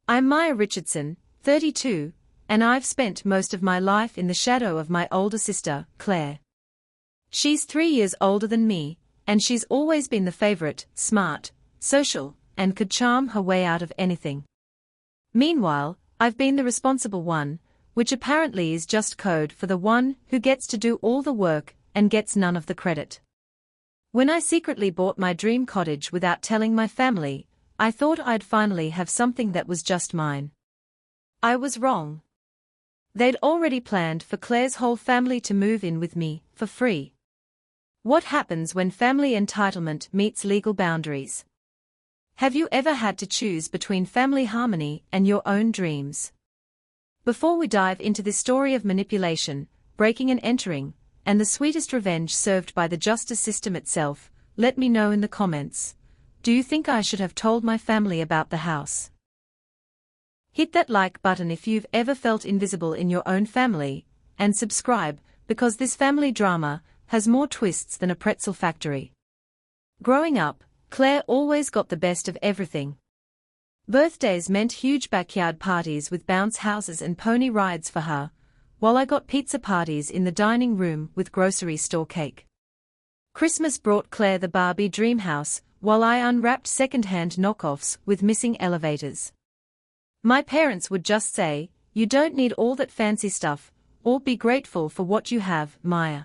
I'm Maya Richardson, 32, and I've spent most of my life in the shadow of my older sister, Claire. She's 3 years older than me, and she's always been the favorite, smart, social, and could charm her way out of anything. Meanwhile, I've been the responsible one, which apparently is just code for the one who gets to do all the work and gets none of the credit. When I secretly bought my dream cottage without telling my family, I thought I'd finally have something that was just mine. I was wrong. They'd already planned for Claire's whole family to move in with me, for free. What happens when family entitlement meets legal boundaries? Have you ever had to choose between family harmony and your own dreams? Before we dive into this story of manipulation, breaking and entering, and the sweetest revenge served by the justice system itself, let me know in the comments. Do you think I should have told my family about the house? Hit that like button if you've ever felt invisible in your own family, and subscribe, because this family drama has more twists than a pretzel factory. Growing up, Claire always got the best of everything. Birthdays meant huge backyard parties with bounce houses and pony rides for her, while I got pizza parties in the dining room with grocery store cake. Christmas brought Claire the Barbie dream house, while I unwrapped second-hand knockoffs with missing elevators. My parents would just say, "You don't need all that fancy stuff, or be grateful for what you have, Maya."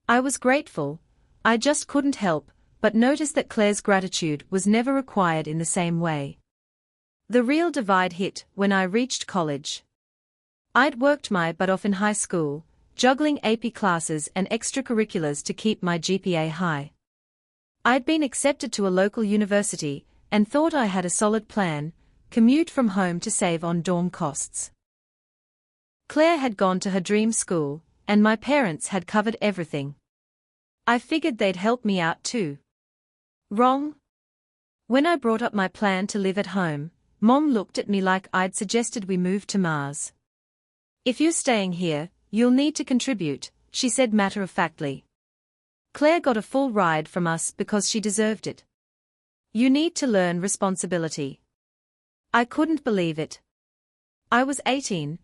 I was grateful, I just couldn't help but notice that Claire's gratitude was never required in the same way. The real divide hit when I reached college. I'd worked my butt off in high school, juggling AP classes and extracurriculars to keep my GPA high. I'd been accepted to a local university, and thought I had a solid plan: commute from home to save on dorm costs. Claire had gone to her dream school, and my parents had covered everything. I figured they'd help me out too. Wrong? When I brought up my plan to live at home, Mom looked at me like I'd suggested we move to Mars. "If you're staying here, you'll need to contribute," she said matter-of-factly. Claire got a full ride from us because she deserved it. "You need to learn responsibility." I couldn't believe it. I was 18,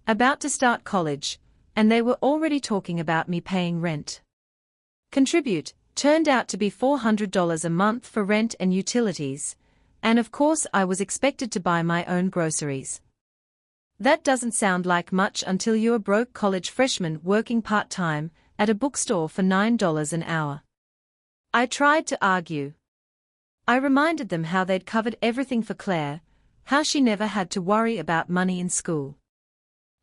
about to start college, and they were already talking about me paying rent. Contribute turned out to be $400 a month for rent and utilities, and of course I was expected to buy my own groceries. That doesn't sound like much until you're a broke college freshman working part-time at a bookstore for $9 an hour. I tried to argue. I reminded them how they'd covered everything for Claire, how she never had to worry about money in school.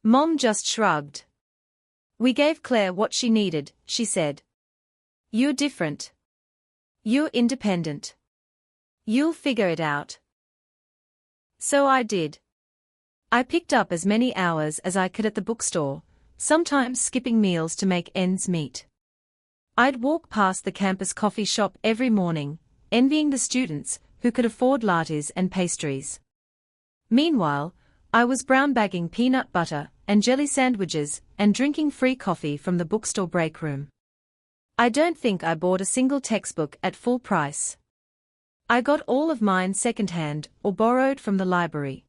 Mom just shrugged. "We gave Claire what she needed," she said. "You're different. You're independent. You'll figure it out." So I did. I picked up as many hours as I could at the bookstore, sometimes skipping meals to make ends meet. I'd walk past the campus coffee shop every morning, envying the students who could afford lattes and pastries. Meanwhile, I was brown bagging peanut butter and jelly sandwiches and drinking free coffee from the bookstore break room. I don't think I bought a single textbook at full price. I got all of mine secondhand or borrowed from the library.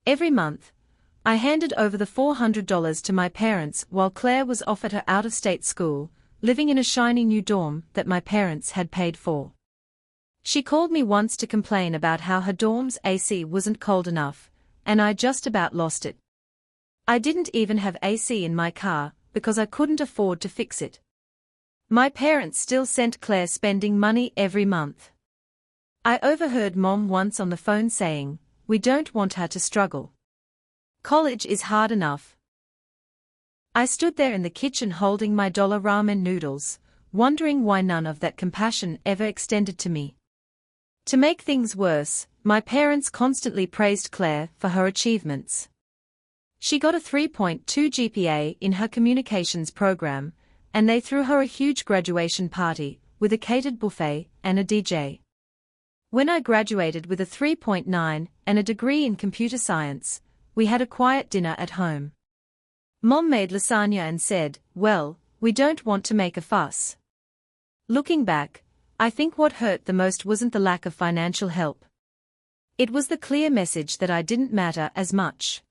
Every month, I handed over the $400 to my parents while Claire was off at her out-of-state school, living in a shiny new dorm that my parents had paid for. She called me once to complain about how her dorm's AC wasn't cold enough, and I just about lost it. I didn't even have AC in my car because I couldn't afford to fix it. My parents still sent Claire spending money every month. I overheard Mom once on the phone saying, "We don't want her to struggle. College is hard enough." I stood there in the kitchen holding my dollar ramen noodles, wondering why none of that compassion ever extended to me. To make things worse, my parents constantly praised Claire for her achievements. She got a 3.2 GPA in her communications program, and they threw her a huge graduation party, with a catered buffet and a DJ. When I graduated with a 3.9 and a degree in computer science, we had a quiet dinner at home. Mom made lasagna and said, "Well, we don't want to make a fuss." Looking back, I think what hurt the most wasn't the lack of financial help. It was the clear message that I didn't matter as much.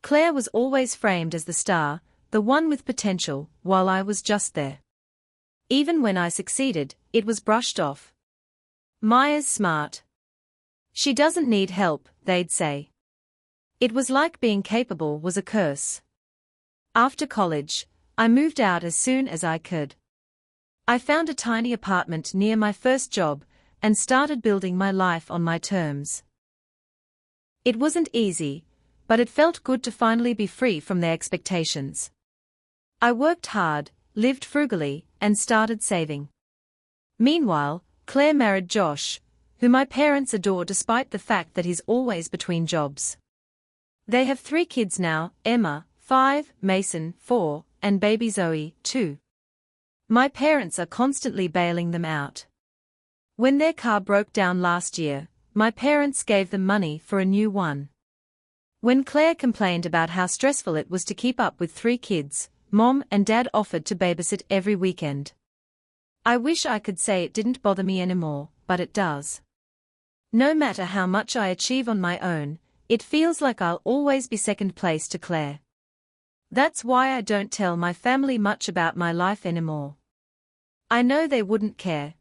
Claire was always framed as the star, the one with potential, while I was just there. Even when I succeeded, it was brushed off. Maya's smart. She doesn't need help, they'd say. It was like being capable was a curse. After college, I moved out as soon as I could. I found a tiny apartment near my first job, and started building my life on my terms. It wasn't easy, but it felt good to finally be free from their expectations. I worked hard, lived frugally, and started saving. Meanwhile, Claire married Josh, who my parents adore despite the fact that he's always between jobs. They have 3 kids now, Emma, 5, Mason, 4, and baby Zoe, 2. My parents are constantly bailing them out. When their car broke down last year, my parents gave them money for a new one. When Claire complained about how stressful it was to keep up with 3 kids, Mom and Dad offered to babysit every weekend. I wish I could say it didn't bother me anymore, but it does. No matter how much I achieve on my own, it feels like I'll always be second place to Claire. That's why I don't tell my family much about my life anymore. I know they wouldn't care.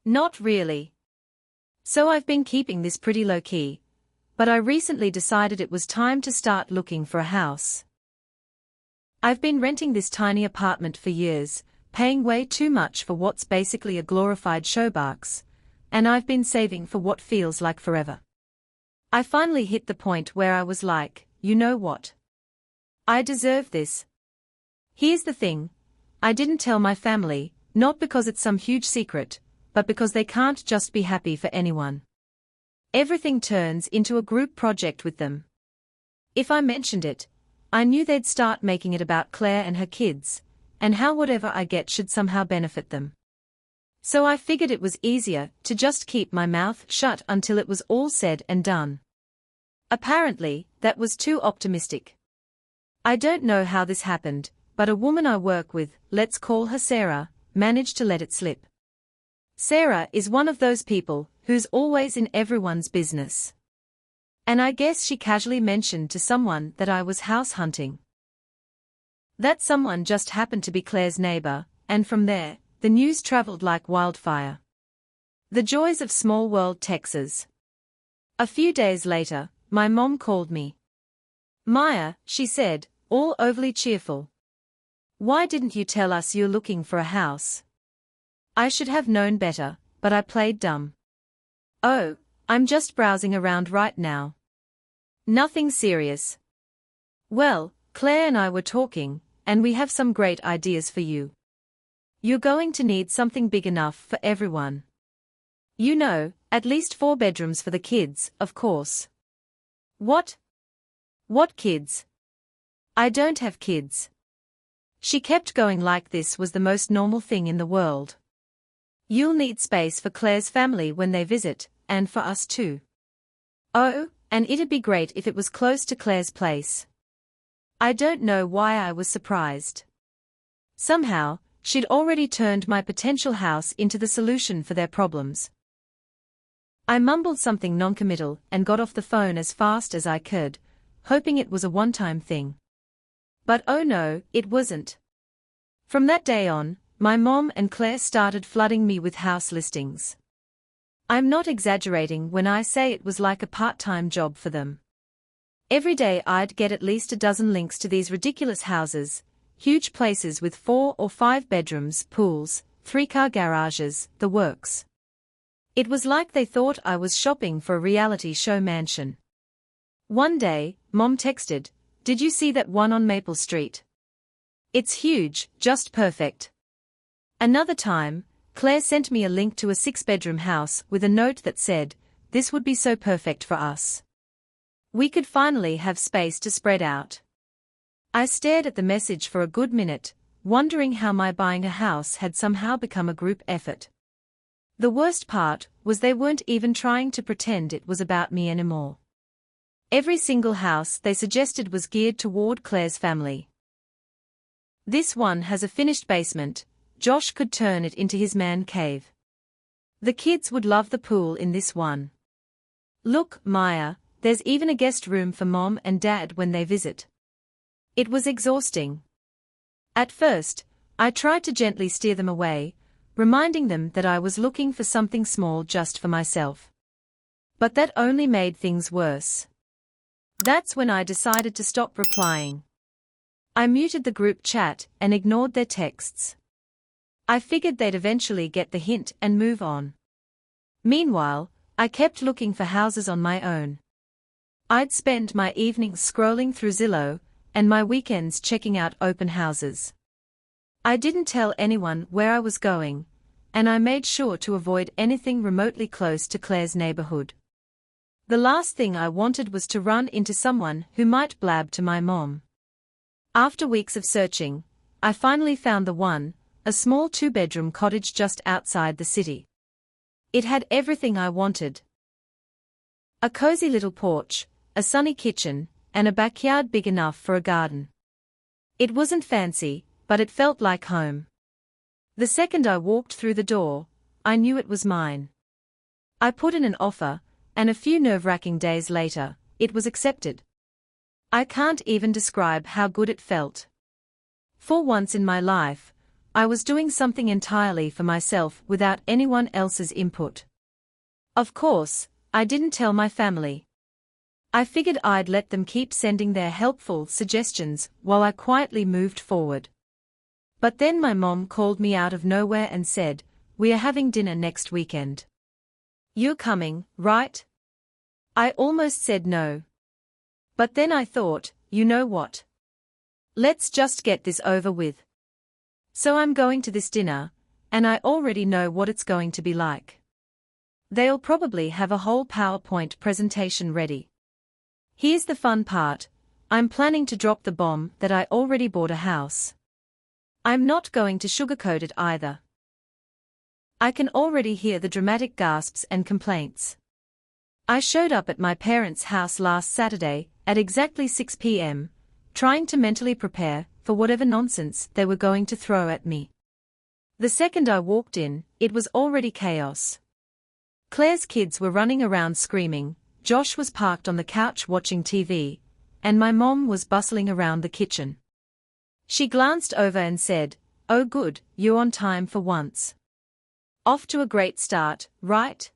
Not really. So I've been keeping this pretty low-key, but I recently decided it was time to start looking for a house. I've been renting this tiny apartment for years, paying way too much for what's basically a glorified showbox, and I've been saving for what feels like forever. I finally hit the point where I was like, you know what? I deserve this. Here's the thing. I didn't tell my family, not because it's some huge secret, but because they can't just be happy for anyone. Everything turns into a group project with them. If I mentioned it, I knew they'd start making it about Claire and her kids, and how whatever I get should somehow benefit them. So I figured it was easier to just keep my mouth shut until it was all said and done. Apparently, that was too optimistic. I don't know how this happened, but a woman I work with, let's call her Sarah, managed to let it slip. Sarah is one of those people who's always in everyone's business. And I guess she casually mentioned to someone that I was house hunting. That someone just happened to be Claire's neighbor, and from there, the news traveled like wildfire. The joys of small world Texas. A few days later, my mom called me. Maya, she said, all overly cheerful. Why didn't you tell us you're looking for a house? I should have known better, but I played dumb. Oh, I'm just browsing around right now. Nothing serious. Well, Claire and I were talking, and we have some great ideas for you. You're going to need something big enough for everyone. You know, at least 4 bedrooms for the kids, of course. What? What kids? I don't have kids. She kept going like this was the most normal thing in the world. You'll need space for Claire's family when they visit, and for us too. Oh, and it'd be great if it was close to Claire's place. I don't know why I was surprised. Somehow, she'd already turned my potential house into the solution for their problems. I mumbled something noncommittal and got off the phone as fast as I could, hoping it was a one-time thing. But oh no, it wasn't. From that day on, my mom and Claire started flooding me with house listings. I'm not exaggerating when I say it was like a part-time job for them. Every day I'd get at least a dozen links to these ridiculous houses, huge places with 4 or 5 bedrooms, pools, 3-car garages, the works. It was like they thought I was shopping for a reality show mansion. One day, Mom texted, "Did you see that one on Maple Street? It's huge, just perfect." Another time, Claire sent me a link to a 6-bedroom house with a note that said, "This would be so perfect for us. We could finally have space to spread out." I stared at the message for a good minute, wondering how my buying a house had somehow become a group effort. The worst part was they weren't even trying to pretend it was about me anymore. Every single house they suggested was geared toward Claire's family. This one has a finished basement. Josh could turn it into his man cave. The kids would love the pool in this one. Look, Maya, there's even a guest room for Mom and Dad when they visit. It was exhausting. At first, I tried to gently steer them away, reminding them that I was looking for something small just for myself. But that only made things worse. That's when I decided to stop replying. I muted the group chat and ignored their texts. I figured they'd eventually get the hint and move on. Meanwhile, I kept looking for houses on my own. I'd spend my evenings scrolling through Zillow, and my weekends checking out open houses. I didn't tell anyone where I was going, and I made sure to avoid anything remotely close to Claire's neighborhood. The last thing I wanted was to run into someone who might blab to my mom. After weeks of searching, I finally found the one, a small 2-bedroom cottage just outside the city. It had everything I wanted. A cozy little porch, a sunny kitchen, and a backyard big enough for a garden. It wasn't fancy, but it felt like home. The second I walked through the door, I knew it was mine. I put in an offer, and a few nerve-wracking days later, it was accepted. I can't even describe how good it felt. For once in my life, I was doing something entirely for myself without anyone else's input. Of course, I didn't tell my family. I figured I'd let them keep sending their helpful suggestions while I quietly moved forward. But then my mom called me out of nowhere and said, "We are having dinner next weekend. You're coming, right?" I almost said no. But then I thought, you know what? Let's just get this over with. So I'm going to this dinner, and I already know what it's going to be like. They'll probably have a whole PowerPoint presentation ready. Here's the fun part, I'm planning to drop the bomb that I already bought a house. I'm not going to sugarcoat it either. I can already hear the dramatic gasps and complaints. I showed up at my parents' house last Saturday, at exactly 6 p.m., trying to mentally prepare for whatever nonsense they were going to throw at me. The second I walked in, it was already chaos. Claire's kids were running around screaming, Josh was parked on the couch watching TV, and my mom was bustling around the kitchen. She glanced over and said, "Oh good, you're on time for once. Off to a great start, right?"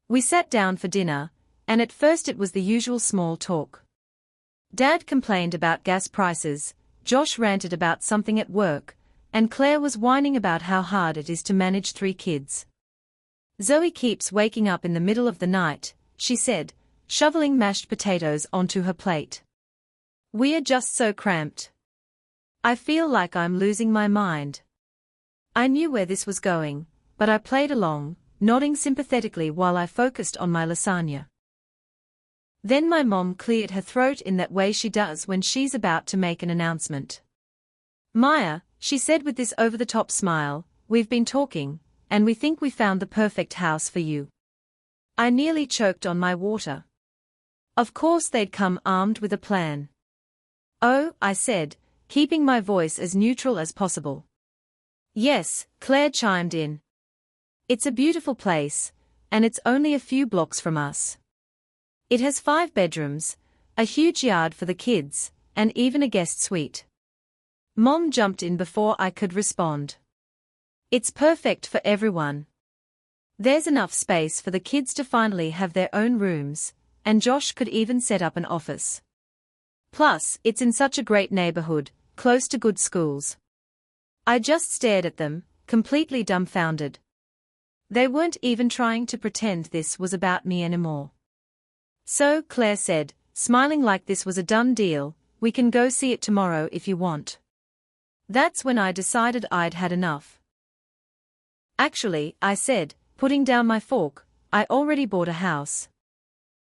We sat down for dinner, and at first it was the usual small talk. Dad complained about gas prices, Josh ranted about something at work, and Claire was whining about how hard it is to manage 3 kids. "Zoe keeps waking up in the middle of the night," she said, shoveling mashed potatoes onto her plate. "We are just so cramped. I feel like I'm losing my mind." I knew where this was going, but I played along, nodding sympathetically while I focused on my lasagna. Then my mom cleared her throat in that way she does when she's about to make an announcement. "Maya," she said with this over-the-top smile, "we've been talking, and we think we found the perfect house for you." I nearly choked on my water. Of course they'd come armed with a plan. "Oh," I said, keeping my voice as neutral as possible. "Yes," Claire chimed in. "It's a beautiful place, and it's only a few blocks from us. It has 5 bedrooms, a huge yard for the kids, and even a guest suite." Mom jumped in before I could respond. "It's perfect for everyone. There's enough space for the kids to finally have their own rooms, and Josh could even set up an office. Plus, it's in such a great neighborhood, close to good schools." I just stared at them, completely dumbfounded. They weren't even trying to pretend this was about me anymore. "So," Claire said, smiling like this was a done deal, "we can go see it tomorrow if you want." That's when I decided I'd had enough. "Actually," I said, putting down my fork, "I already bought a house."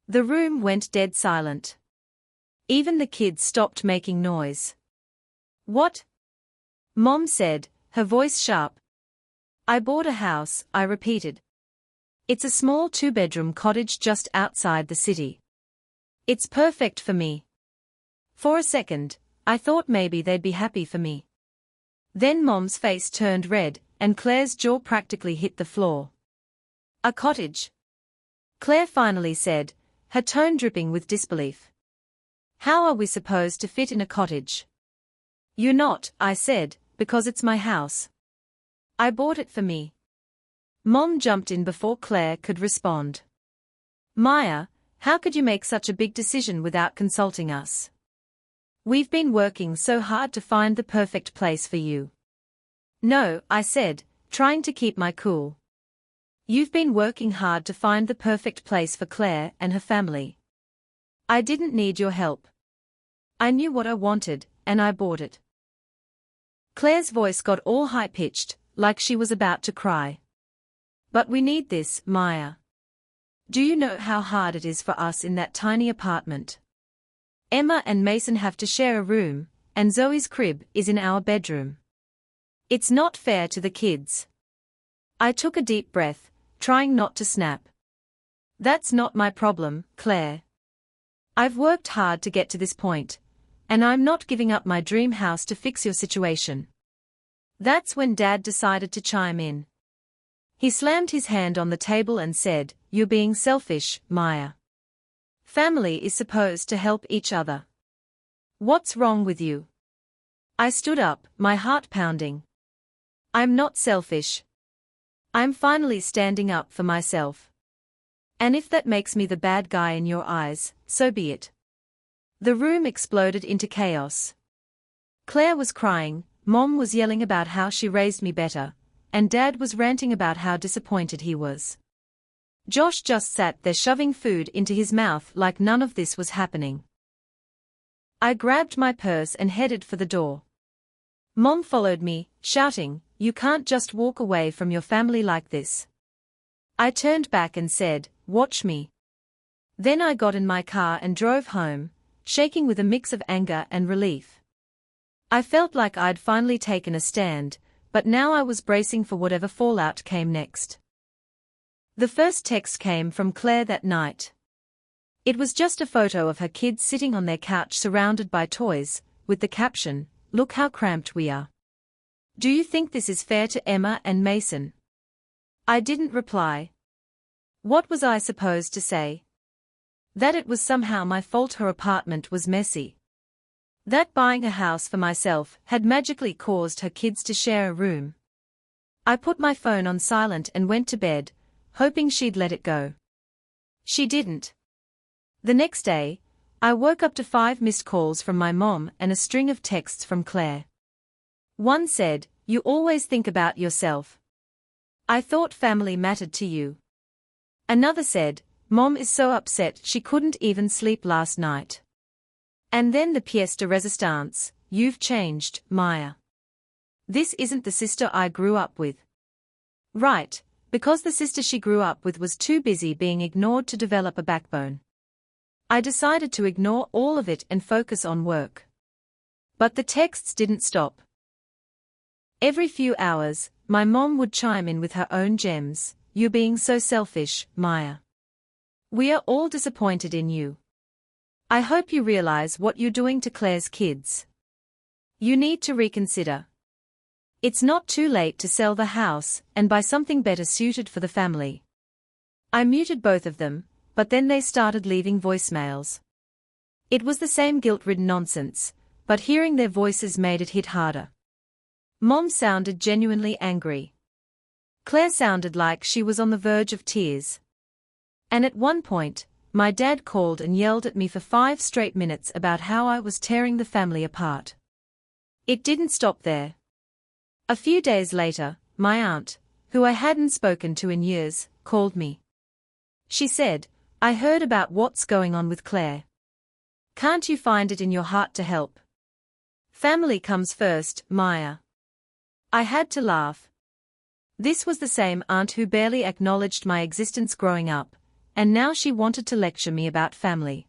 The room went dead silent. Even the kids stopped making noise. "What?" Mom said, her voice sharp. "I bought a house," I repeated. "It's a small 2-bedroom cottage just outside the city. It's perfect for me." For a second, I thought maybe they'd be happy for me. Then Mom's face turned red, and Claire's jaw practically hit the floor. "A cottage? Claire finally said, her tone dripping with disbelief. How are we supposed to fit in a cottage? You're not, I said, because it's my house. I bought it for me. Mom jumped in before Claire could respond. Maya, how could you make such a big decision without consulting us? We've been working so hard to find the perfect place for you. No, I said, trying to keep my cool. You've been working hard to find the perfect place for Claire and her family. I didn't need your help. I knew what I wanted, and I bought it. Claire's voice got all high-pitched, like she was about to cry. But we need this, Maya. Do you know how hard it is for us in that tiny apartment? Emma and Mason have to share a room, and Zoe's crib is in our bedroom. It's not fair to the kids. I took a deep breath, trying not to snap. That's not my problem, Claire. I've worked hard to get to this point, and I'm not giving up my dream house to fix your situation. That's when Dad decided to chime in. He slammed his hand on the table and said, You're being selfish, Maya. Family is supposed to help each other. What's wrong with you? I stood up, my heart pounding. I'm not selfish. I'm finally standing up for myself. And if that makes me the bad guy in your eyes, so be it. The room exploded into chaos. Claire was crying, Mom was yelling about how she raised me better, and Dad was ranting about how disappointed he was. Josh just sat there shoving food into his mouth like none of this was happening. I grabbed my purse and headed for the door. Mom followed me, shouting, You can't just walk away from your family like this. I turned back and said, Watch me. Then I got in my car and drove home, shaking with a mix of anger and relief. I felt like I'd finally taken a stand, but now I was bracing for whatever fallout came next. The first text came from Claire that night. It was just a photo of her kids sitting on their couch surrounded by toys, with the caption, Look how cramped we are. Do you think this is fair to Emma and Mason? I didn't reply. What was I supposed to say? That it was somehow my fault her apartment was messy. That buying a house for myself had magically caused her kids to share a room. I put my phone on silent and went to bed, hoping she'd let it go. She didn't. The next day, I woke up to 5 missed calls from my mom and a string of texts from Claire. One said, You always think about yourself. I thought family mattered to you. Another said, Mom is so upset she couldn't even sleep last night. And then the pièce de résistance, You've changed, Maya. This isn't the sister I grew up with. Right, because the sister she grew up with was too busy being ignored to develop a backbone. I decided to ignore all of it and focus on work. But the texts didn't stop. Every few hours, my mom would chime in with her own gems, You're being so selfish, Maya. We are all disappointed in you. I hope you realize what you're doing to Claire's kids. You need to reconsider. It's not too late to sell the house and buy something better suited for the family. I muted both of them, but then they started leaving voicemails. It was the same guilt-ridden nonsense, but hearing their voices made it hit harder. Mom sounded genuinely angry. Claire sounded like she was on the verge of tears. And at one point, my dad called and yelled at me for 5 straight minutes about how I was tearing the family apart. It didn't stop there. A few days later, my aunt, who I hadn't spoken to in years, called me. She said, I heard about what's going on with Claire. Can't you find it in your heart to help? Family comes first, Maya. I had to laugh. This was the same aunt who barely acknowledged my existence growing up, and now she wanted to lecture me about family.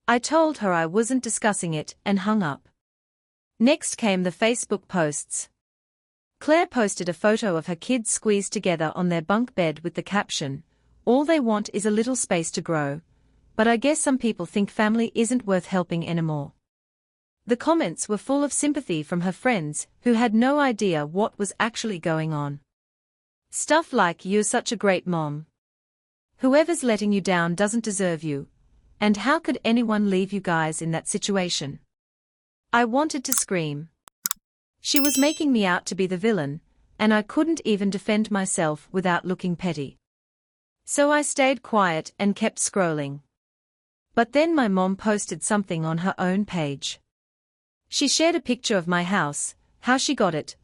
I told her I wasn't discussing it and hung up. Next came the Facebook posts. Claire posted a photo of her kids squeezed together on their bunk bed with the caption, All they want is a little space to grow, but I guess some people think family isn't worth helping anymore. The comments were full of sympathy from her friends who had no idea what was actually going on. Stuff like You're such a great mom. Whoever's letting you down doesn't deserve you. And how could anyone leave you guys in that situation? I wanted to scream. She was making me out to be the villain, and I couldn't even defend myself without looking petty. So I stayed quiet and kept scrolling. But then my mom posted something on her own page. She shared a picture of my house, how she got it.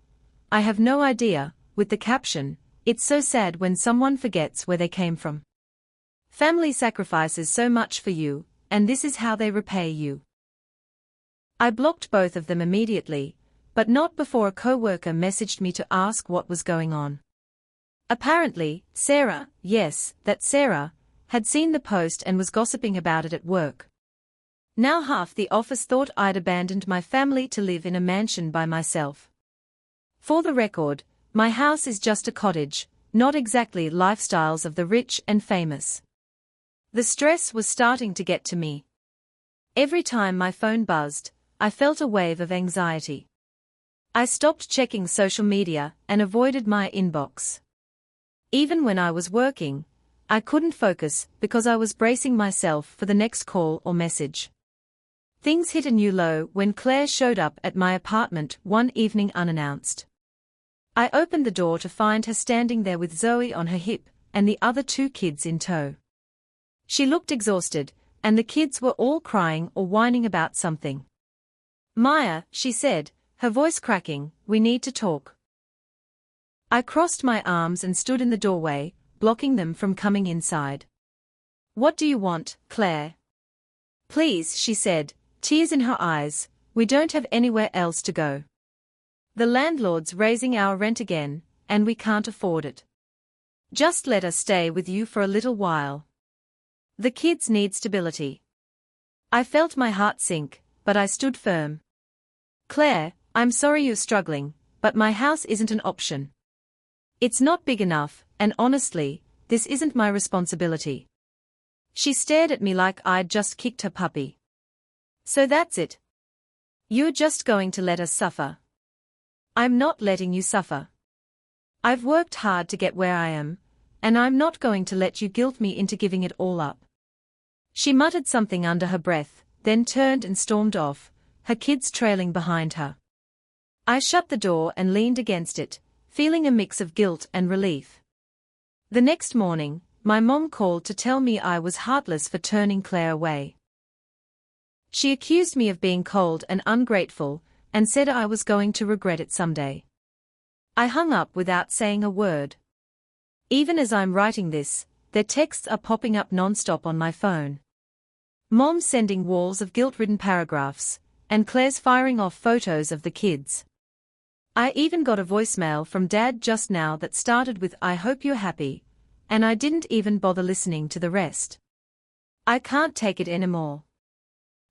I have no idea, with the caption, "It's so sad when someone forgets where they came from. Family sacrifices so much for you, and this is how they repay you." I blocked both of them immediately, but not before a coworker messaged me to ask what was going on. Apparently, Sarah, yes, that Sarah, had seen the post and was gossiping about it at work. Now half the office thought I'd abandoned my family to live in a mansion by myself. For the record, my house is just a cottage, not exactly lifestyles of the rich and famous. The stress was starting to get to me. Every time my phone buzzed, I felt a wave of anxiety. I stopped checking social media and avoided my inbox. Even when I was working, I couldn't focus because I was bracing myself for the next call or message. Things hit a new low when Claire showed up at my apartment one evening unannounced. I opened the door to find her standing there with Zoe on her hip and the other two kids in tow. She looked exhausted, and the kids were all crying or whining about something. "Maya," she said, her voice cracking, "we need to talk." I crossed my arms and stood in the doorway, blocking them from coming inside. "What do you want, Claire?" "Please," she said, tears in her eyes, "we don't have anywhere else to go. The landlord's raising our rent again, and we can't afford it. Just let us stay with you for a little while. The kids need stability." I felt my heart sink, but I stood firm. "Claire, I'm sorry you're struggling, but my house isn't an option. It's not big enough, and honestly, this isn't my responsibility." She stared at me like I'd just kicked her puppy. "So that's it? You're just going to let us suffer?" "I'm not letting you suffer. I've worked hard to get where I am, and I'm not going to let you guilt me into giving it all up." She muttered something under her breath, then turned and stormed off, her kids trailing behind her. I shut the door and leaned against it, feeling a mix of guilt and relief. The next morning, my mom called to tell me I was heartless for turning Claire away. She accused me of being cold and ungrateful, and said I was going to regret it someday. I hung up without saying a word. Even as I'm writing this, their texts are popping up non-stop on my phone. Mom's sending walls of guilt-ridden paragraphs, and Claire's firing off photos of the kids. I even got a voicemail from Dad just now that started with "I hope you're happy," and I didn't even bother listening to the rest. I can't take it anymore.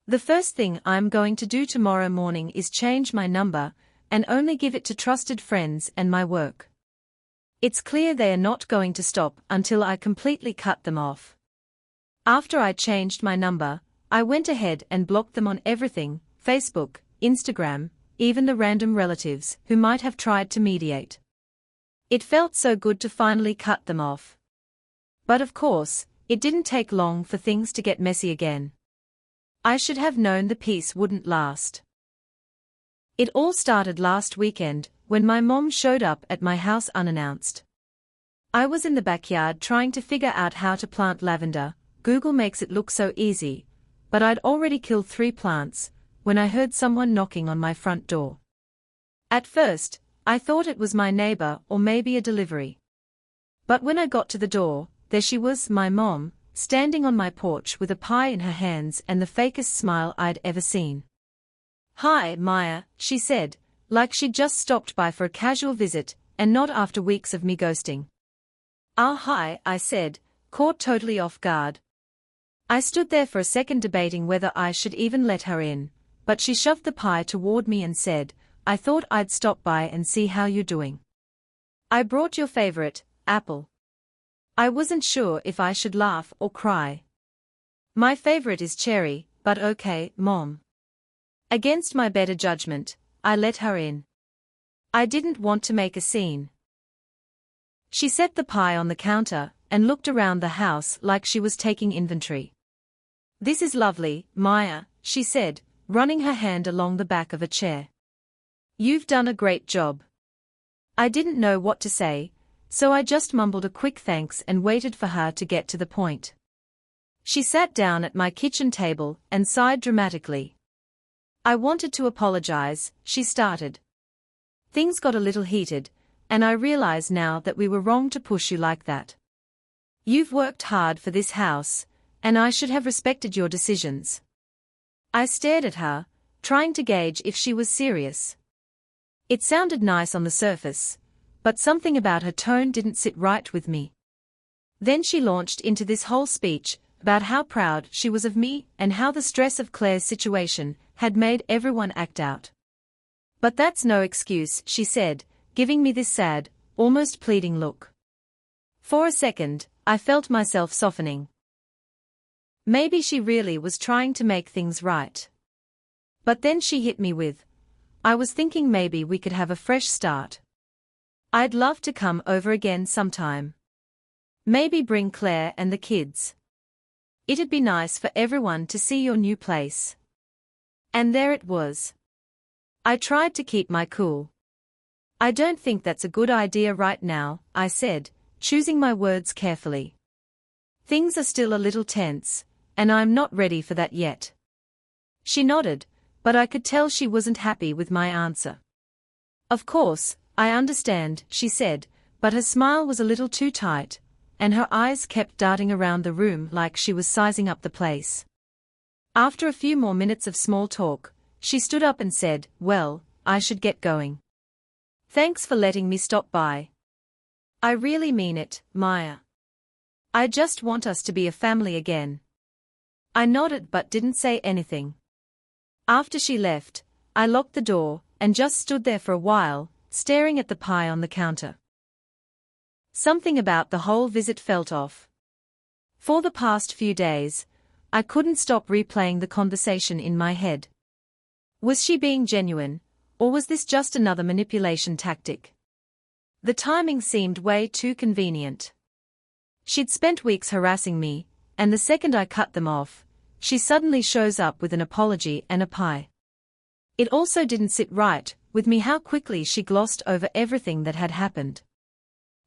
The first thing I'm going to do tomorrow morning is change my number, and only give it to trusted friends and my work. It's clear they are not going to stop until I completely cut them off. After I changed my number, I went ahead and blocked them on everything: Facebook, Instagram, even the random relatives who might have tried to mediate. It felt so good to finally cut them off. But of course, it didn't take long for things to get messy again. I should have known the peace wouldn't last. It all started last weekend, when my mom showed up at my house unannounced. I was in the backyard trying to figure out how to plant lavender. Google makes it look so easy, but I'd already killed 3 plants, when I heard someone knocking on my front door. At first, I thought it was my neighbor or maybe a delivery. But when I got to the door, there she was, my mom, standing on my porch with a pie in her hands and the fakest smile I'd ever seen. "Hi, Maya," she said, like she'd just stopped by for a casual visit, and not after weeks of me ghosting. "Ah, hi," I said, caught totally off guard. I stood there for a second debating whether I should even let her in, but she shoved the pie toward me and said, "I thought I'd stop by and see how you're doing. I brought your favorite, apple." I wasn't sure if I should laugh or cry. "My favorite is cherry, but okay, Mom." Against my better judgment, I let her in. I didn't want to make a scene. She set the pie on the counter, and looked around the house like she was taking inventory. "This is lovely, Maya," she said, running her hand along the back of a chair. "You've done a great job." I didn't know what to say, so I just mumbled a quick thanks and waited for her to get to the point. She sat down at my kitchen table and sighed dramatically. "I wanted to apologize," she started. "Things got a little heated, and I realize now that we were wrong to push you like that. You've worked hard for this house, and I should have respected your decisions." I stared at her, trying to gauge if she was serious. It sounded nice on the surface, but something about her tone didn't sit right with me. Then she launched into this whole speech about how proud she was of me and how the stress of Claire's situation had made everyone act out. "But that's no excuse," she said, giving me this sad, almost pleading look. For a second, I felt myself softening. Maybe she really was trying to make things right. But then she hit me with, "I was thinking maybe we could have a fresh start. I'd love to come over again sometime. Maybe bring Claire and the kids. It'd be nice for everyone to see your new place." And there it was. I tried to keep my cool. "I don't think that's a good idea right now," I said, choosing my words carefully. "Things are still a little tense, and I'm not ready for that yet." She nodded, but I could tell she wasn't happy with my answer. "Of course, I understand," she said, but her smile was a little too tight, and her eyes kept darting around the room like she was sizing up the place. After a few more minutes of small talk, she stood up and said, "Well, I should get going. Thanks for letting me stop by. I really mean it, Maya. I just want us to be a family again." I nodded but didn't say anything. After she left, I locked the door and just stood there for a while, staring at the pie on the counter. Something about the whole visit felt off. For the past few days, I couldn't stop replaying the conversation in my head. Was she being genuine, or was this just another manipulation tactic? The timing seemed way too convenient. She'd spent weeks harassing me, and the second I cut them off, she suddenly shows up with an apology and a pie. It also didn't sit right with me how quickly she glossed over everything that had happened.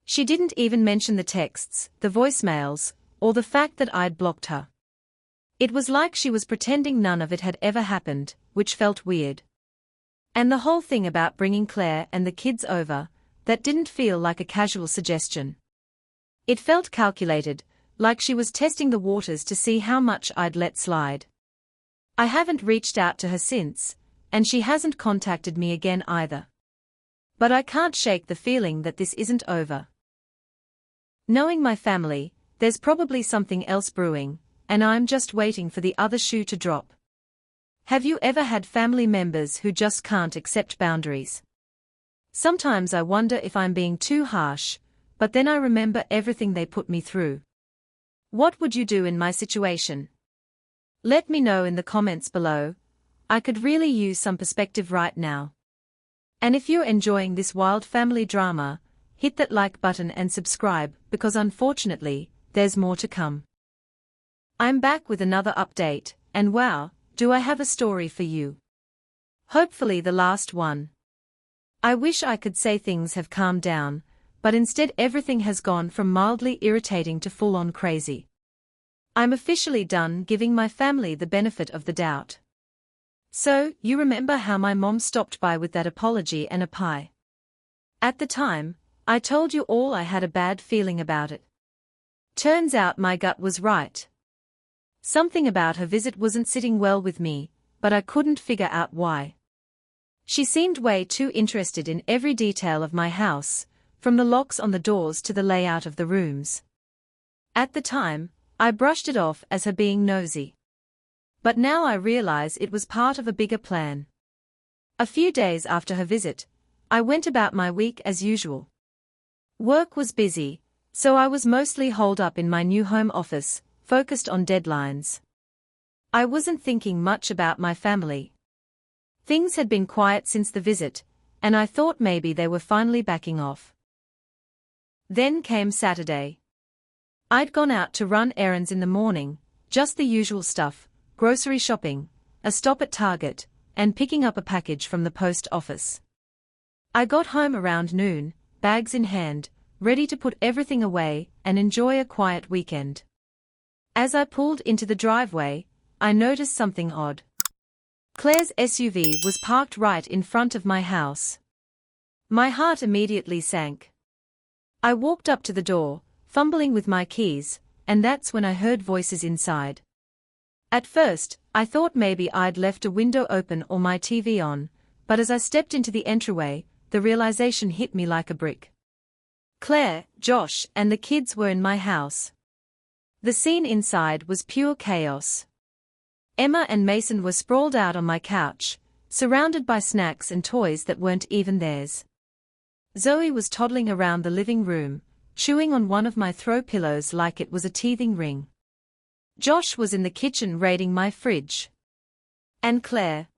She didn't even mention the texts, the voicemails, or the fact that I'd blocked her. It was like she was pretending none of it had ever happened, which felt weird. And the whole thing about bringing Claire and the kids over, that didn't feel like a casual suggestion. It felt calculated, like she was testing the waters to see how much I'd let slide. I haven't reached out to her since, and she hasn't contacted me again either. But I can't shake the feeling that this isn't over. Knowing my family, there's probably something else brewing, and I'm just waiting for the other shoe to drop. Have you ever had family members who just can't accept boundaries? Sometimes I wonder if I'm being too harsh, but then I remember everything they put me through. What would you do in my situation? Let me know in the comments below. I could really use some perspective right now. And if you're enjoying this wild family drama, hit that like button and subscribe, because unfortunately, there's more to come. I'm back with another update, and wow, do I have a story for you. Hopefully the last one. I wish I could say things have calmed down, but instead everything has gone from mildly irritating to full-on crazy. I'm officially done giving my family the benefit of the doubt. So, you remember how my mom stopped by with that apology and a pie? At the time, I told you all I had a bad feeling about it. Turns out my gut was right. Something about her visit wasn't sitting well with me, but I couldn't figure out why. She seemed way too interested in every detail of my house, from the locks on the doors to the layout of the rooms. At the time, I brushed it off as her being nosy. But now I realize it was part of a bigger plan. A few days after her visit, I went about my week as usual. Work was busy, so I was mostly holed up in my new home office, focused on deadlines. I wasn't thinking much about my family. Things had been quiet since the visit, and I thought maybe they were finally backing off. Then came Saturday. I'd gone out to run errands in the morning, just the usual stuff, grocery shopping, a stop at Target, and picking up a package from the post office. I got home around noon, bags in hand, ready to put everything away and enjoy a quiet weekend. As I pulled into the driveway, I noticed something odd. Claire's SUV was parked right in front of my house. My heart immediately sank. I walked up to the door, fumbling with my keys, and that's when I heard voices inside. At first, I thought maybe I'd left a window open or my TV on, but as I stepped into the entryway, the realization hit me like a brick. Claire, Josh, and the kids were in my house. The scene inside was pure chaos. Emma and Mason were sprawled out on my couch, surrounded by snacks and toys that weren't even theirs. Zoe was toddling around the living room, chewing on one of my throw pillows like it was a teething ring. Josh was in the kitchen raiding my fridge. And Claire?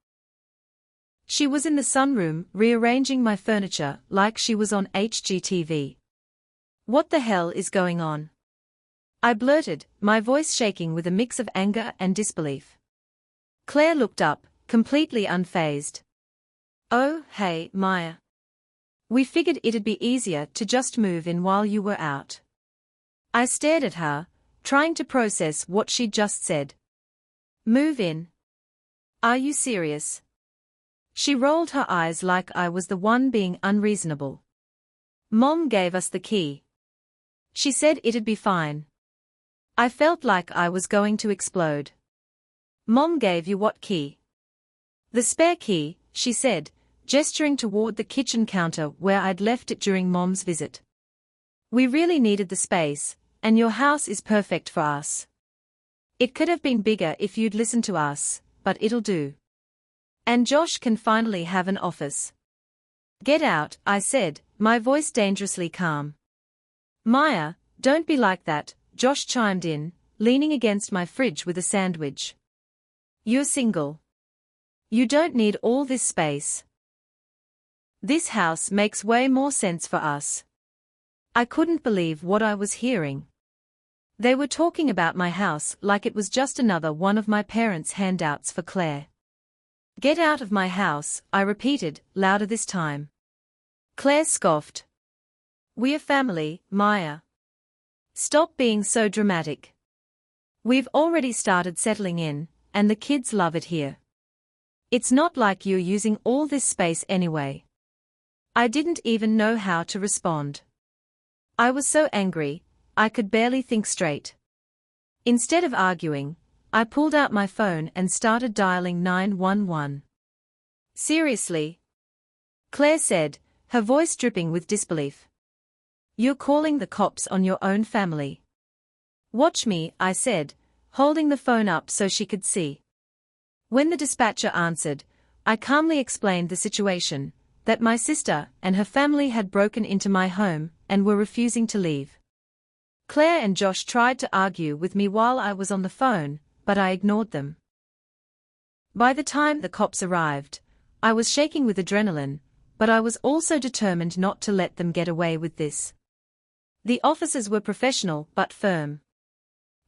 She was in the sunroom rearranging my furniture like she was on HGTV. What the hell is going on? I blurted, my voice shaking with a mix of anger and disbelief. Claire looked up, completely unfazed. Oh, hey, Maya. We figured it'd be easier to just move in while you were out. I stared at her, trying to process what she'd just said. Move in? Are you serious? She rolled her eyes like I was the one being unreasonable. Mom gave us the key. She said it'd be fine. I felt like I was going to explode. Mom gave you what key? The spare key, she said, gesturing toward the kitchen counter where I'd left it during Mom's visit. We really needed the space, and your house is perfect for us. It could have been bigger if you'd listened to us, but it'll do. And Josh can finally have an office. Get out, I said, my voice dangerously calm. Maya, don't be like that, Josh chimed in, leaning against my fridge with a sandwich. You're single. You don't need all this space. This house makes way more sense for us. I couldn't believe what I was hearing. They were talking about my house like it was just another one of my parents' handouts for Claire. Get out of my house, I repeated, louder this time. Claire scoffed. We're family, Maya. Stop being so dramatic. We've already started settling in, and the kids love it here. It's not like you're using all this space anyway. I didn't even know how to respond. I was so angry, I could barely think straight. Instead of arguing, I pulled out my phone and started dialing 911. Seriously? Claire said, her voice dripping with disbelief. You're calling the cops on your own family. Watch me, I said, holding the phone up so she could see. When the dispatcher answered, I calmly explained the situation, that my sister and her family had broken into my home and were refusing to leave. Claire and Josh tried to argue with me while I was on the phone, but I ignored them. By the time the cops arrived, I was shaking with adrenaline, but I was also determined not to let them get away with this. The officers were professional but firm.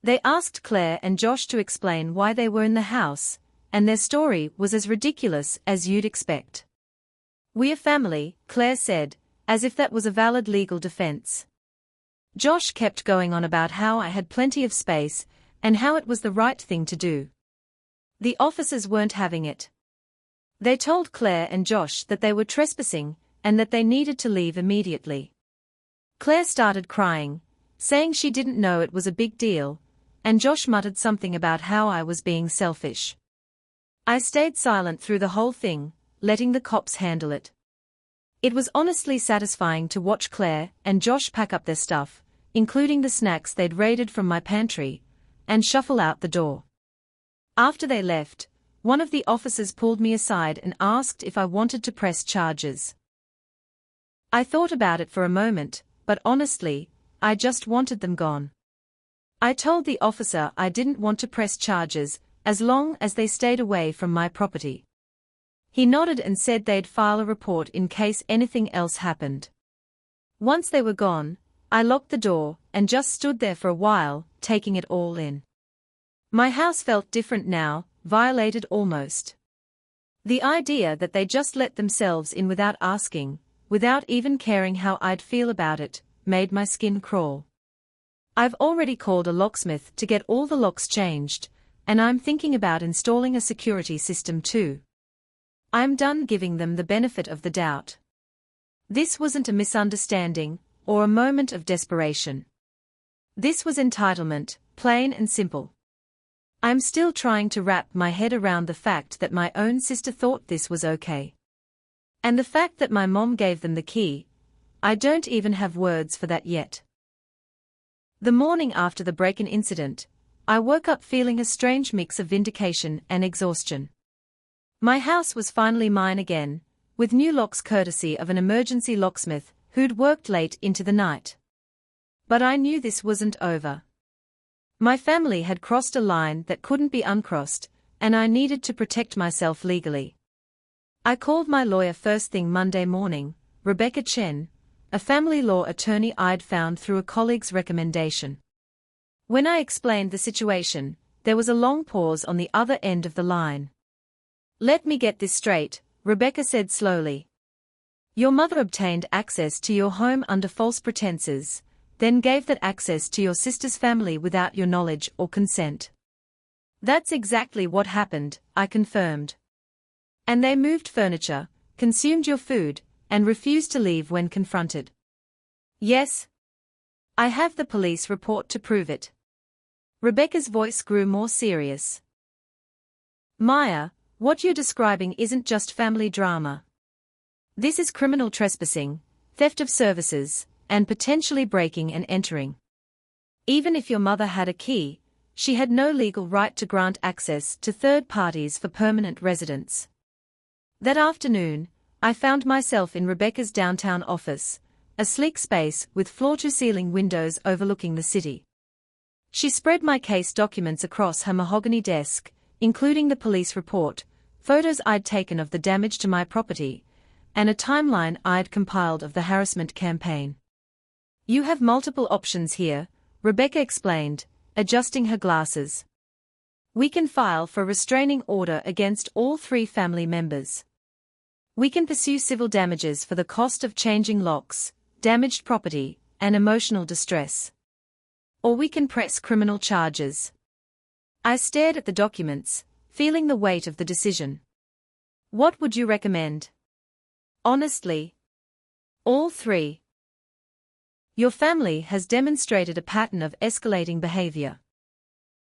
They asked Claire and Josh to explain why they were in the house, and their story was as ridiculous as you'd expect. We're family, Claire said, as if that was a valid legal defense. Josh kept going on about how I had plenty of space, and how it was the right thing to do. The officers weren't having it. They told Claire and Josh that they were trespassing, and that they needed to leave immediately. Claire started crying, saying she didn't know it was a big deal, and Josh muttered something about how I was being selfish. I stayed silent through the whole thing, letting the cops handle it. It was honestly satisfying to watch Claire and Josh pack up their stuff, including the snacks they'd raided from my pantry, and shuffle out the door. After they left, one of the officers pulled me aside and asked if I wanted to press charges. I thought about it for a moment, but honestly, I just wanted them gone. I told the officer I didn't want to press charges, as long as they stayed away from my property. He nodded and said they'd file a report in case anything else happened. Once they were gone, I locked the door and just stood there for a while, taking it all in. My house felt different now, violated almost. The idea that they just let themselves in without asking, without even caring how I'd feel about it, made my skin crawl. I've already called a locksmith to get all the locks changed, and I'm thinking about installing a security system too. I'm done giving them the benefit of the doubt. This wasn't a misunderstanding, or a moment of desperation. This was entitlement, plain and simple. I'm still trying to wrap my head around the fact that my own sister thought this was okay. And the fact that my mom gave them the key, I don't even have words for that yet. The morning after the break-in incident, I woke up feeling a strange mix of vindication and exhaustion. My house was finally mine again, with new locks courtesy of an emergency locksmith who'd worked late into the night. But I knew this wasn't over. My family had crossed a line that couldn't be uncrossed, and I needed to protect myself legally. I called my lawyer first thing Monday morning, Rebecca Chen, a family law attorney I'd found through a colleague's recommendation. When I explained the situation, there was a long pause on the other end of the line. "Let me get this straight," Rebecca said slowly. "Your mother obtained access to your home under false pretenses, then gave that access to your sister's family without your knowledge or consent." "That's exactly what happened," I confirmed. "And they moved furniture, consumed your food, and refused to leave when confronted." "Yes. I have the police report to prove it." Rebecca's voice grew more serious. "Maya, what you're describing isn't just family drama. This is criminal trespassing, theft of services, and potentially breaking and entering. Even if your mother had a key, she had no legal right to grant access to third parties for permanent residence." That afternoon, I found myself in Rebecca's downtown office, a sleek space with floor-to-ceiling windows overlooking the city. She spread my case documents across her mahogany desk, including the police report, photos I'd taken of the damage to my property, and a timeline I'd compiled of the harassment campaign. "You have multiple options here," Rebecca explained, adjusting her glasses. "We can file for restraining order against all 3 family members. We can pursue civil damages for the cost of changing locks, damaged property, and emotional distress. Or we can press criminal charges." I stared at the documents, feeling the weight of the decision. "What would you recommend?" "Honestly, all 3. Your family has demonstrated a pattern of escalating behavior.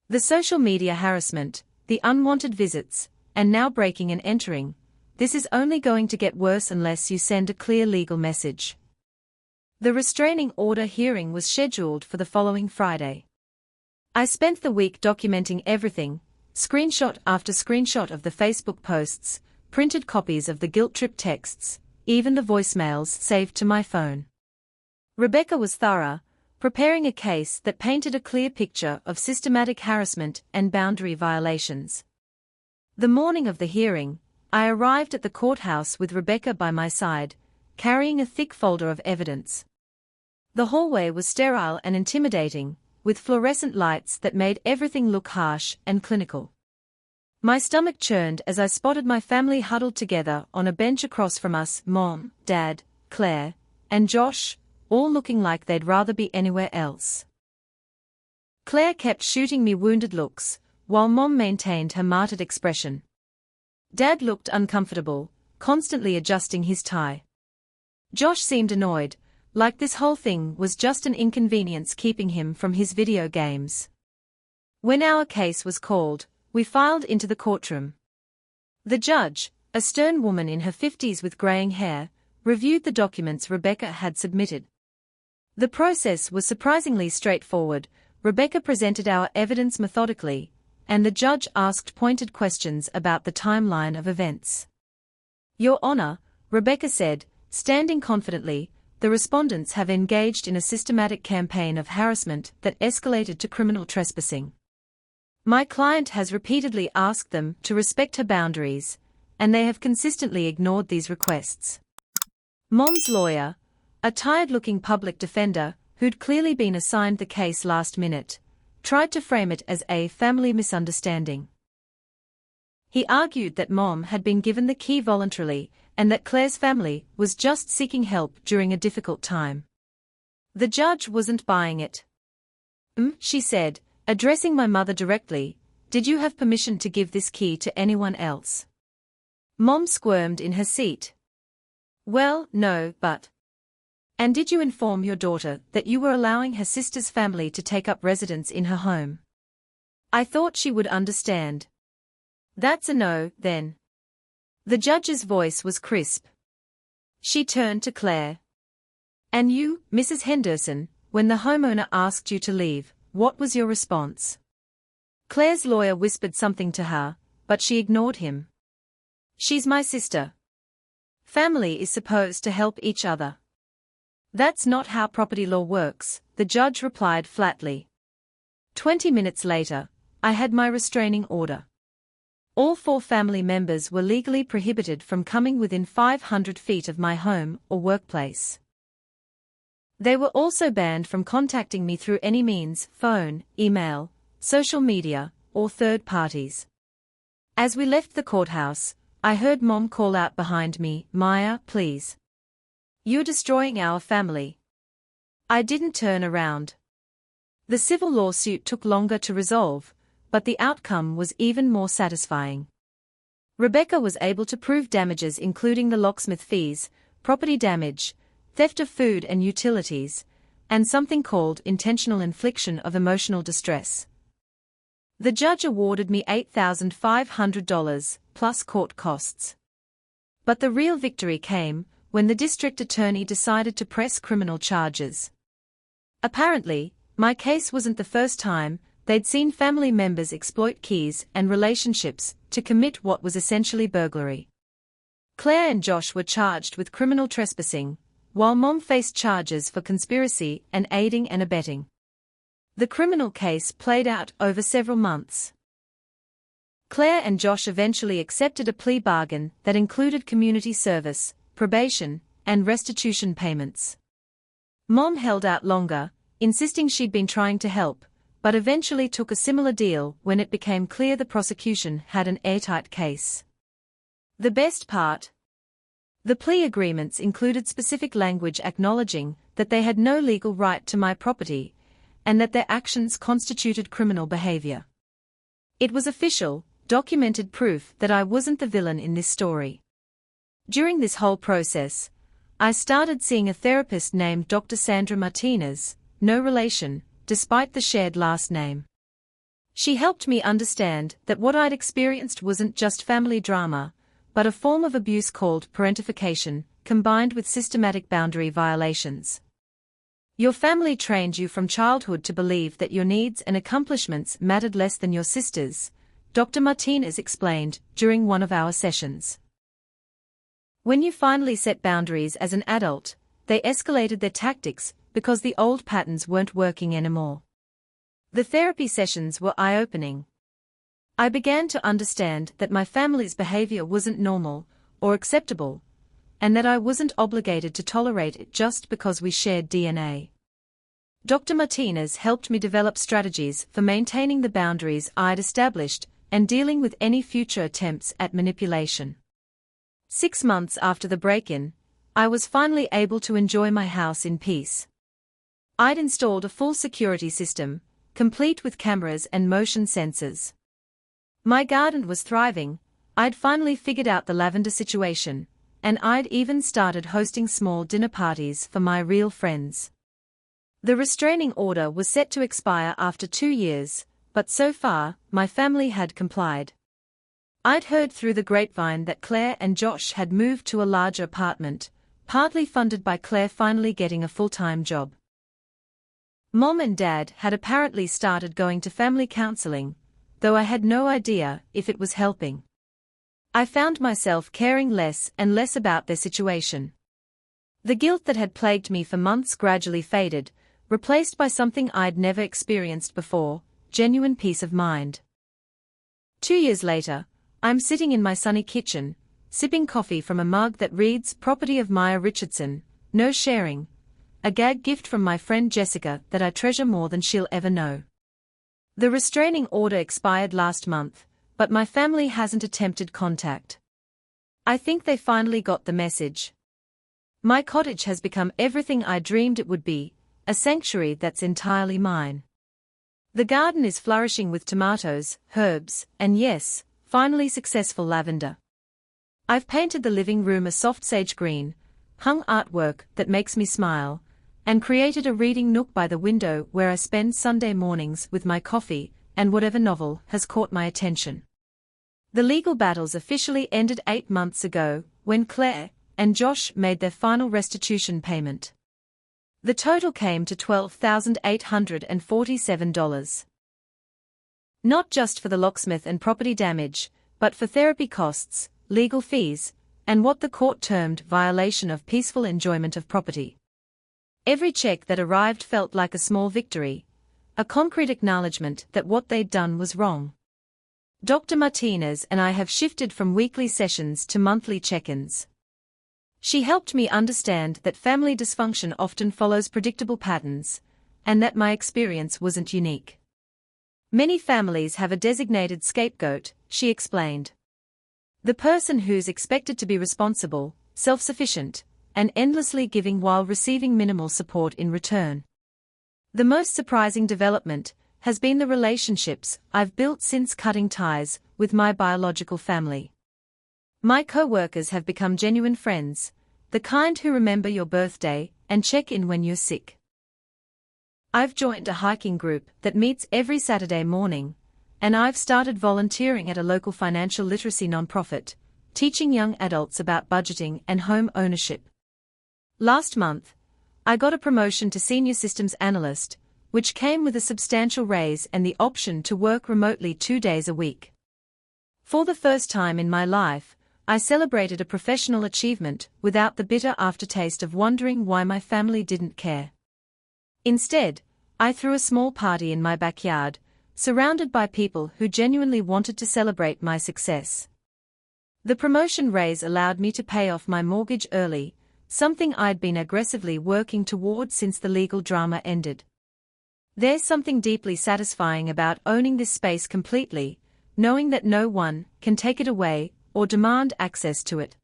The social media harassment, the unwanted visits, and now breaking and entering. This is only going to get worse unless you send a clear legal message." The restraining order hearing was scheduled for the following Friday. I spent the week documenting everything, screenshot after screenshot of the Facebook posts, printed copies of the guilt trip texts, even the voicemails saved to my phone. Rebecca was thorough, preparing a case that painted a clear picture of systematic harassment and boundary violations. The morning of the hearing, I arrived at the courthouse with Rebecca by my side, carrying a thick folder of evidence. The hallway was sterile and intimidating, with fluorescent lights that made everything look harsh and clinical. My stomach churned as I spotted my family huddled together on a bench across from us, Mom, Dad, Claire, and Josh, all looking like they'd rather be anywhere else. Claire kept shooting me wounded looks, while Mom maintained her martyred expression. Dad looked uncomfortable, constantly adjusting his tie. Josh seemed annoyed, like this whole thing was just an inconvenience keeping him from his video games. When our case was called, we filed into the courtroom. The judge, a stern woman in her 50s with graying hair, reviewed the documents Rebecca had submitted. The process was surprisingly straightforward. Rebecca presented our evidence methodically, and the judge asked pointed questions about the timeline of events. "Your Honor," Rebecca said, standing confidently, "the respondents have engaged in a systematic campaign of harassment that escalated to criminal trespassing. My client has repeatedly asked them to respect her boundaries, and they have consistently ignored these requests." Mom's lawyer, a tired-looking public defender, who'd clearly been assigned the case last minute, tried to frame it as a family misunderstanding. He argued that Mom had been given the key voluntarily and that Claire's family was just seeking help during a difficult time. The judge wasn't buying it. She said, addressing my mother directly, "Did you have permission to give this key to anyone else?" Mom squirmed in her seat. "Well, no, but..." "And did you inform your daughter that you were allowing her sister's family to take up residence in her home?" "I thought she would understand." "That's a no, then." The judge's voice was crisp. She turned to Claire. "And you, Mrs. Henderson, when the homeowner asked you to leave, what was your response?" Claire's lawyer whispered something to her, but she ignored him. "She's my sister. Family is supposed to help each other." "That's not how property law works," the judge replied flatly. 20 minutes later, I had my restraining order. All 4 family members were legally prohibited from coming within 500 feet of my home or workplace. They were also banned from contacting me through any means, phone, email, social media, or third parties. As we left the courthouse, I heard Mom call out behind me, "Maya, please. You're destroying our family." I didn't turn around. The civil lawsuit took longer to resolve, but the outcome was even more satisfying. Rebecca was able to prove damages including the locksmith fees, property damage, theft of food and utilities, and something called intentional infliction of emotional distress. The judge awarded me $8,500, plus court costs. But the real victory came when the district attorney decided to press criminal charges. Apparently, my case wasn't the first time they'd seen family members exploit keys and relationships to commit what was essentially burglary. Claire and Josh were charged with criminal trespassing, while Mom faced charges for conspiracy and aiding and abetting. The criminal case played out over several months. Claire and Josh eventually accepted a plea bargain that included community service, probation, and restitution payments. Mom held out longer, insisting she'd been trying to help, but eventually took a similar deal when it became clear the prosecution had an airtight case. The best part? The plea agreements included specific language acknowledging that they had no legal right to my property, and that their actions constituted criminal behavior. It was official, documented proof that I wasn't the villain in this story. During this whole process, I started seeing a therapist named Dr. Sandra Martinez, no relation, despite the shared last name. She helped me understand that what I'd experienced wasn't just family drama, but a form of abuse called parentification, combined with systematic boundary violations. Your family trained you from childhood to believe that your needs and accomplishments mattered less than your sister's, Dr. Martinez explained during one of our sessions. When you finally set boundaries as an adult, they escalated their tactics because the old patterns weren't working anymore. The therapy sessions were eye-opening. I began to understand that my family's behavior wasn't normal or acceptable, and that I wasn't obligated to tolerate it just because we shared DNA. Dr. Martinez helped me develop strategies for maintaining the boundaries I'd established and dealing with any future attempts at manipulation. 6 months after the break-in, I was finally able to enjoy my house in peace. I'd installed a full security system, complete with cameras and motion sensors. My garden was thriving, I'd finally figured out the lavender situation, and I'd even started hosting small dinner parties for my real friends. The restraining order was set to expire after 2 years, but so far, my family had complied. I'd heard through the grapevine that Claire and Josh had moved to a larger apartment, partly funded by Claire finally getting a full-time job. Mom and Dad had apparently started going to family counseling, though I had no idea if it was helping. I found myself caring less and less about their situation. The guilt that had plagued me for months gradually faded, replaced by something I'd never experienced before, genuine peace of mind. 2 years later, I'm sitting in my sunny kitchen, sipping coffee from a mug that reads "Property of Maya Richardson, no sharing," a gag gift from my friend Jessica that I treasure more than she'll ever know. The restraining order expired last month, but my family hasn't attempted contact. I think they finally got the message. My cottage has become everything I dreamed it would be, a sanctuary that's entirely mine. The garden is flourishing with tomatoes, herbs, and yes, finally successful lavender. I've painted the living room a soft sage green, hung artwork that makes me smile, and created a reading nook by the window where I spend Sunday mornings with my coffee and whatever novel has caught my attention. The legal battles officially ended 8 months ago, when Claire and Josh made their final restitution payment. The total came to $12,847. Not just for the locksmith and property damage, but for therapy costs, legal fees, and what the court termed violation of peaceful enjoyment of property. Every check that arrived felt like a small victory, a concrete acknowledgement that what they'd done was wrong. Dr. Martinez and I have shifted from weekly sessions to monthly check-ins. She helped me understand that family dysfunction often follows predictable patterns, and that my experience wasn't unique. Many families have a designated scapegoat, she explained. The person who's expected to be responsible, self-sufficient, and endlessly giving while receiving minimal support in return. The most surprising development has been the relationships I've built since cutting ties with my biological family. My co-workers have become genuine friends, the kind who remember your birthday and check in when you're sick. I've joined a hiking group that meets every Saturday morning, and I've started volunteering at a local financial literacy nonprofit, teaching young adults about budgeting and home ownership. Last month, I got a promotion to senior systems analyst, which came with a substantial raise and the option to work remotely 2 days a week. For the first time in my life, I celebrated a professional achievement without the bitter aftertaste of wondering why my family didn't care. Instead, I threw a small party in my backyard, surrounded by people who genuinely wanted to celebrate my success. The promotion raise allowed me to pay off my mortgage early, something I'd been aggressively working toward since the legal drama ended. There's something deeply satisfying about owning this space completely, knowing that no one can take it away or demand access to it.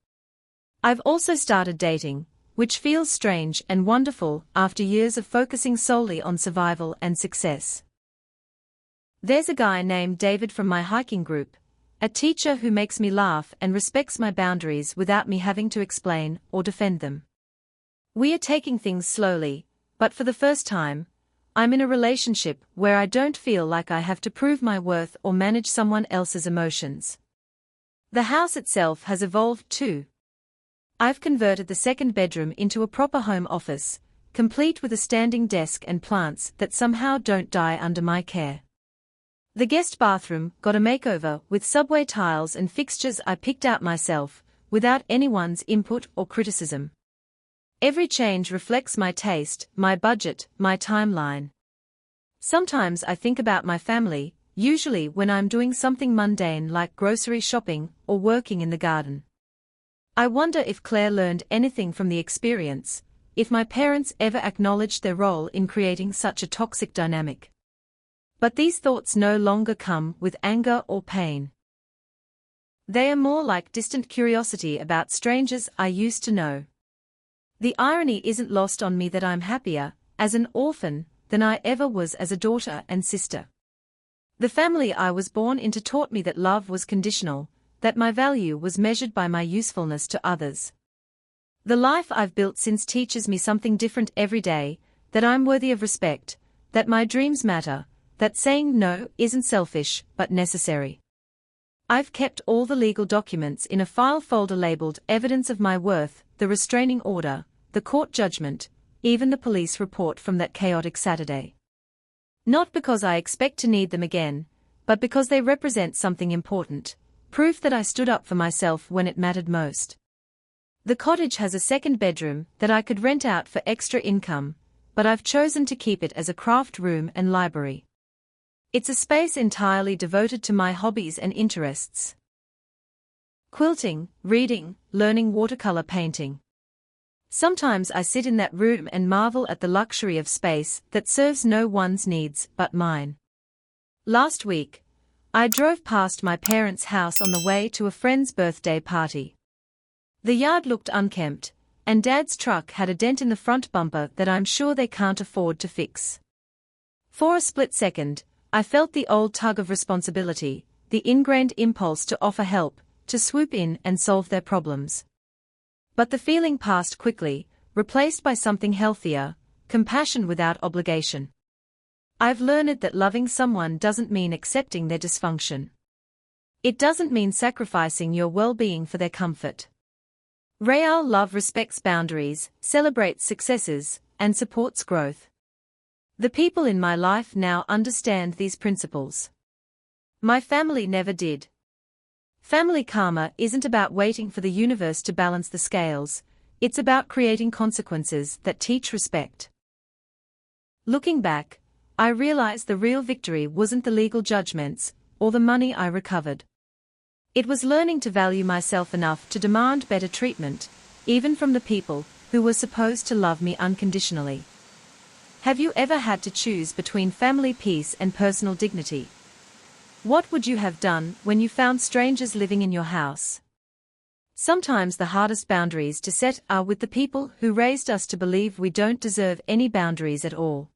I've also started dating, which feels strange and wonderful after years of focusing solely on survival and success. There's a guy named David from my hiking group, a teacher who makes me laugh and respects my boundaries without me having to explain or defend them. We are taking things slowly, but for the first time, I'm in a relationship where I don't feel like I have to prove my worth or manage someone else's emotions. The house itself has evolved too. I've converted the second bedroom into a proper home office, complete with a standing desk and plants that somehow don't die under my care. The guest bathroom got a makeover with subway tiles and fixtures I picked out myself, without anyone's input or criticism. Every change reflects my taste, my budget, my timeline. Sometimes I think about my family, usually when I'm doing something mundane like grocery shopping or working in the garden. I wonder if Claire learned anything from the experience, if my parents ever acknowledged their role in creating such a toxic dynamic. But these thoughts no longer come with anger or pain. They are more like distant curiosity about strangers I used to know. The irony isn't lost on me that I'm happier, as an orphan, than I ever was as a daughter and sister. The family I was born into taught me that love was conditional, that my value was measured by my usefulness to others. The life I've built since teaches me something different every day, that I'm worthy of respect, that my dreams matter, that saying no isn't selfish but necessary. I've kept all the legal documents in a file folder labeled evidence of my worth, the restraining order, the court judgment, even the police report from that chaotic Saturday. Not because I expect to need them again, but because they represent something important, proof that I stood up for myself when it mattered most. The cottage has a second bedroom that I could rent out for extra income, but I've chosen to keep it as a craft room and library. It's a space entirely devoted to my hobbies and interests. Quilting, reading, learning watercolor painting. Sometimes I sit in that room and marvel at the luxury of space that serves no one's needs but mine. Last week, I drove past my parents' house on the way to a friend's birthday party. The yard looked unkempt, and Dad's truck had a dent in the front bumper that I'm sure they can't afford to fix. For a split second, I felt the old tug of responsibility, the ingrained impulse to offer help, to swoop in and solve their problems. But the feeling passed quickly, replaced by something healthier, compassion without obligation. I've learned that loving someone doesn't mean accepting their dysfunction. It doesn't mean sacrificing your well-being for their comfort. Real love respects boundaries, celebrates successes, and supports growth. The people in my life now understand these principles. My family never did. Family karma isn't about waiting for the universe to balance the scales, it's about creating consequences that teach respect. Looking back, I realize the real victory wasn't the legal judgments, or the money I recovered. It was learning to value myself enough to demand better treatment, even from the people who were supposed to love me unconditionally. Have you ever had to choose between family peace and personal dignity? What would you have done when you found strangers living in your house? Sometimes the hardest boundaries to set are with the people who raised us to believe we don't deserve any boundaries at all.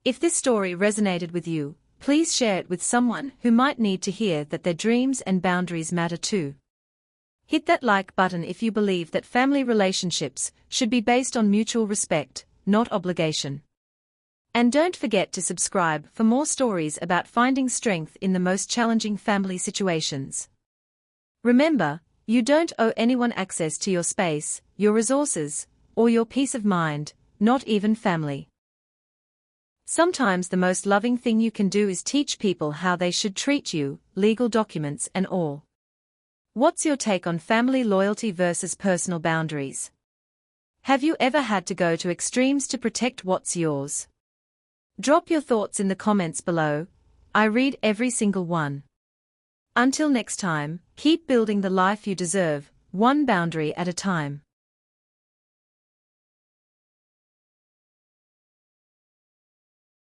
If this story resonated with you, please share it with someone who might need to hear that their dreams and boundaries matter too. Hit that like button if you believe that family relationships should be based on mutual respect, not obligation. And don't forget to subscribe for more stories about finding strength in the most challenging family situations. Remember, you don't owe anyone access to your space, your resources, or your peace of mind, not even family. Sometimes the most loving thing you can do is teach people how they should treat you, legal documents and all. What's your take on family loyalty versus personal boundaries? Have you ever had to go to extremes to protect what's yours? Drop your thoughts in the comments below. I read every single one. Until next time, keep building the life you deserve, one boundary at a time.